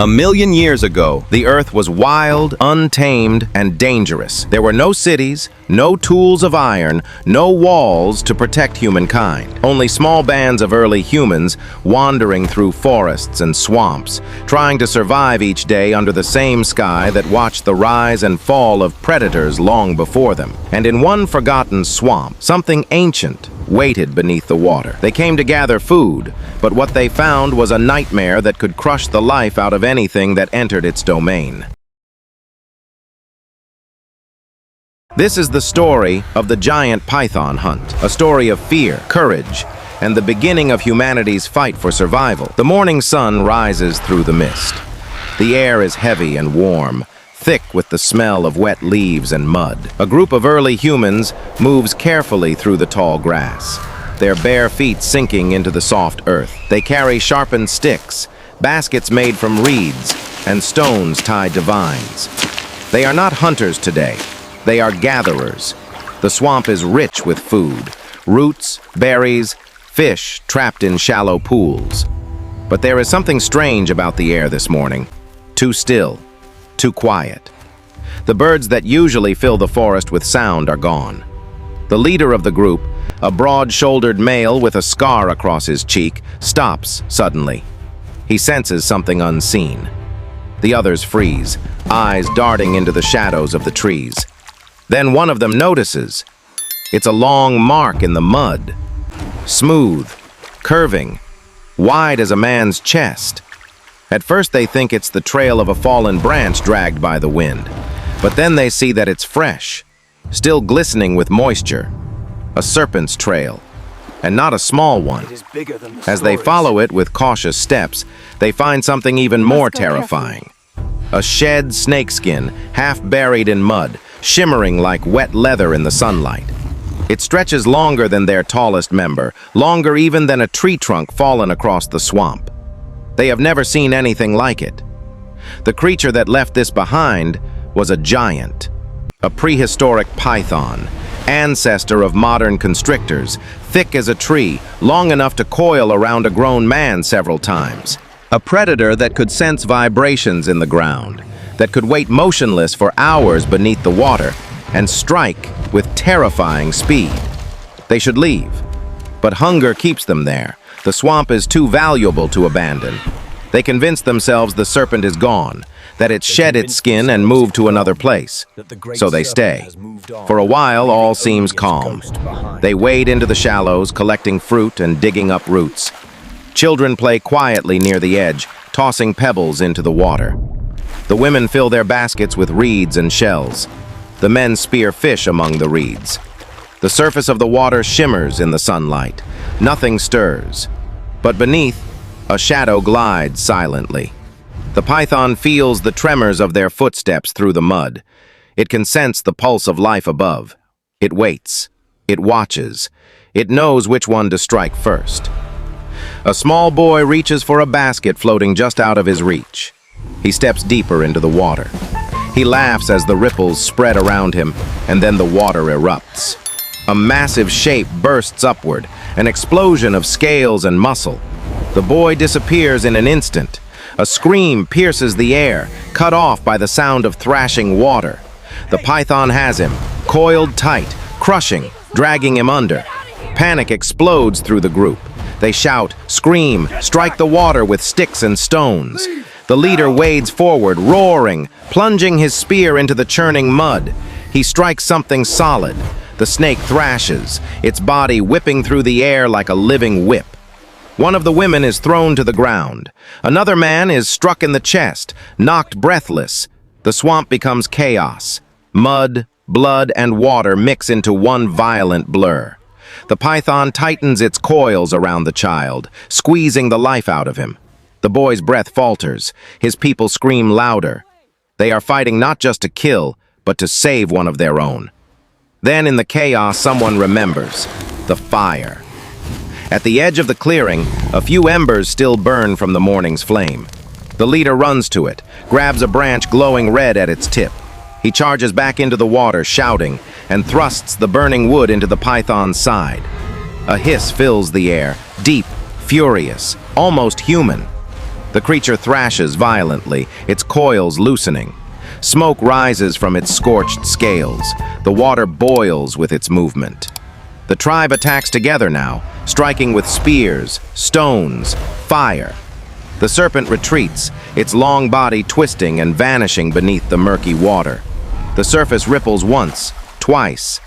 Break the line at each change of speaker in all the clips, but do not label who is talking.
A million years ago, the Earth was wild, untamed, and dangerous. There were no cities, no tools of iron, no walls to protect humankind. Only small bands of early humans wandering through forests and swamps, trying to survive each day under the same sky that watched the rise and fall of predators long before them. And in one forgotten swamp, something ancient waited beneath the water. They came to gather food, but what they found was a nightmare that could crush the life out of anything that entered its domain. This is the story of the giant python hunt, a story of fear, courage, and the beginning of humanity's fight for survival. The morning sun rises through the mist. The air is heavy and warm, thick with the smell of wet leaves and mud. A group of early humans moves carefully through the tall grass, their bare feet sinking into the soft earth. They carry sharpened sticks, baskets made from reeds, and stones tied to vines. They are not hunters today. They are gatherers. The swamp is rich with food, roots, berries, fish trapped in shallow pools. But there is something strange about the air this morning. Too still, too quiet. The birds that usually fill the forest with sound are gone. The leader of the group, a broad-shouldered male with a scar across his cheek, stops suddenly. He senses something unseen. The others freeze, eyes darting into the shadows of the trees. Then one of them notices. It's a long mark in the mud. Smooth, curving, wide as a man's chest. At first they think it's the trail of a fallen branch dragged by the wind. But then they see that it's fresh, still glistening with moisture. A serpent's trail, and not a small one. As they follow it with cautious steps, they find something even more terrifying. A shed snakeskin, half buried in mud, shimmering like wet leather in the sunlight. It stretches longer than their tallest member, longer even than a tree trunk fallen across the swamp. They have never seen anything like it. The creature that left this behind was a giant, a prehistoric python, ancestor of modern constrictors, thick as a tree, long enough to coil around a grown man several times. A predator that could sense vibrations in the ground, that could wait motionless for hours beneath the water and strike with terrifying speed. They should leave, but hunger keeps them there. The swamp is too valuable to abandon. They convince themselves the serpent is gone, that it's shed its skin and moved to another place. So they stay. For a while, all seems calm. They wade into the shallows, collecting fruit and digging up roots. Children play quietly near the edge, tossing pebbles into the water. The women fill their baskets with reeds and shells. The men spear fish among the reeds. The surface of the water shimmers in the sunlight. Nothing stirs. But beneath, a shadow glides silently. The python feels the tremors of their footsteps through the mud. It can sense the pulse of life above. It waits. It watches. It knows which one to strike first. A small boy reaches for a basket floating just out of his reach. He steps deeper into the water. He laughs as the ripples spread around him, and then the water erupts. A massive shape bursts upward, an explosion of scales and muscle. The boy disappears in an instant. A scream pierces the air, cut off by the sound of thrashing water. The python has him, coiled tight, crushing, dragging him under. Panic explodes through the group. They shout, scream, strike the water with sticks and stones. The leader wades forward, roaring, plunging his spear into the churning mud. He strikes something solid. The snake thrashes, its body whipping through the air like a living whip. One of the women is thrown to the ground. Another man is struck in the chest, knocked breathless. The swamp becomes chaos. Mud, blood, and water mix into one violent blur. The python tightens its coils around the child, squeezing the life out of him. The boy's breath falters. His people scream louder. They are fighting not just to kill, but to save one of their own. Then in the chaos, someone remembers. The fire. At the edge of the clearing, a few embers still burn from the morning's flame. The leader runs to it, grabs a branch glowing red at its tip. He charges back into the water, shouting, and thrusts the burning wood into the python's side. A hiss fills the air, deep, furious, almost human. The creature thrashes violently, its coils loosening. Smoke rises from its scorched scales. The water boils with its movement. The tribe attacks together now, striking with spears, stones, fire. The serpent retreats, its long body twisting and vanishing beneath the murky water. The surface ripples once, twice,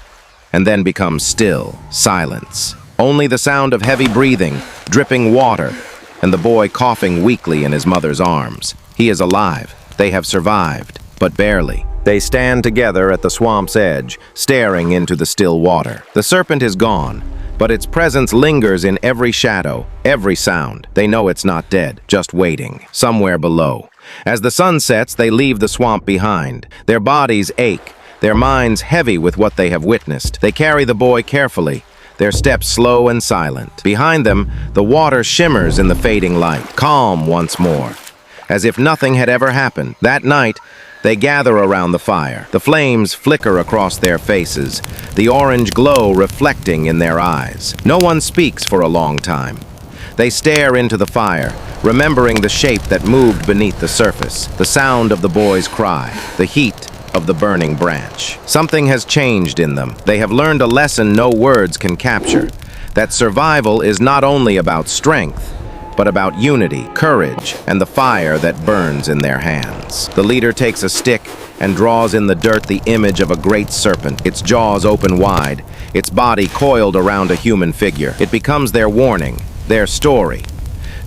and then becomes still, silence. Only the sound of heavy breathing, dripping water, and the boy coughing weakly in his mother's arms. He is alive. They have survived, but barely. They stand together at the swamp's edge, staring into the still water. The serpent is gone, but its presence lingers in every shadow, every sound. They know it's not dead, just waiting, somewhere below. As the sun sets, they leave the swamp behind. Their bodies ache, their minds heavy with what they have witnessed. They carry the boy carefully, their steps slow and silent. Behind them, the water shimmers in the fading light, calm once more, as if nothing had ever happened. That night, they gather around the fire. The flames flicker across their faces, the orange glow reflecting in their eyes. No one speaks for a long time. They stare into the fire, remembering the shape that moved beneath the surface, the sound of the boy's cry, the heat of the burning branch. Something has changed in them. They have learned a lesson no words can capture, that survival is not only about strength, but about unity, courage, and the fire that burns in their hands. The leader takes a stick and draws in the dirt the image of a great serpent, its jaws open wide, its body coiled around a human figure. It becomes their warning, their story.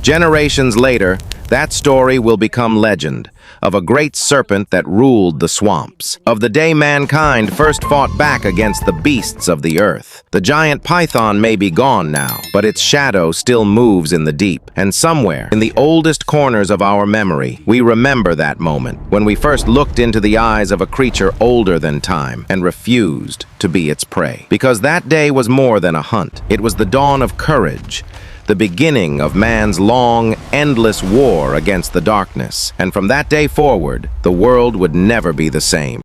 Generations later, that story will become legend, of a great serpent that ruled the swamps, of the day mankind first fought back against the beasts of the earth. The giant python may be gone now, but its shadow still moves in the deep, and somewhere, in the oldest corners of our memory, we remember that moment, when we first looked into the eyes of a creature older than time, and refused to be its prey. Because that day was more than a hunt. It was the dawn of courage, the beginning of man's long, endless war against the darkness. And from that day forward, the world would never be the same.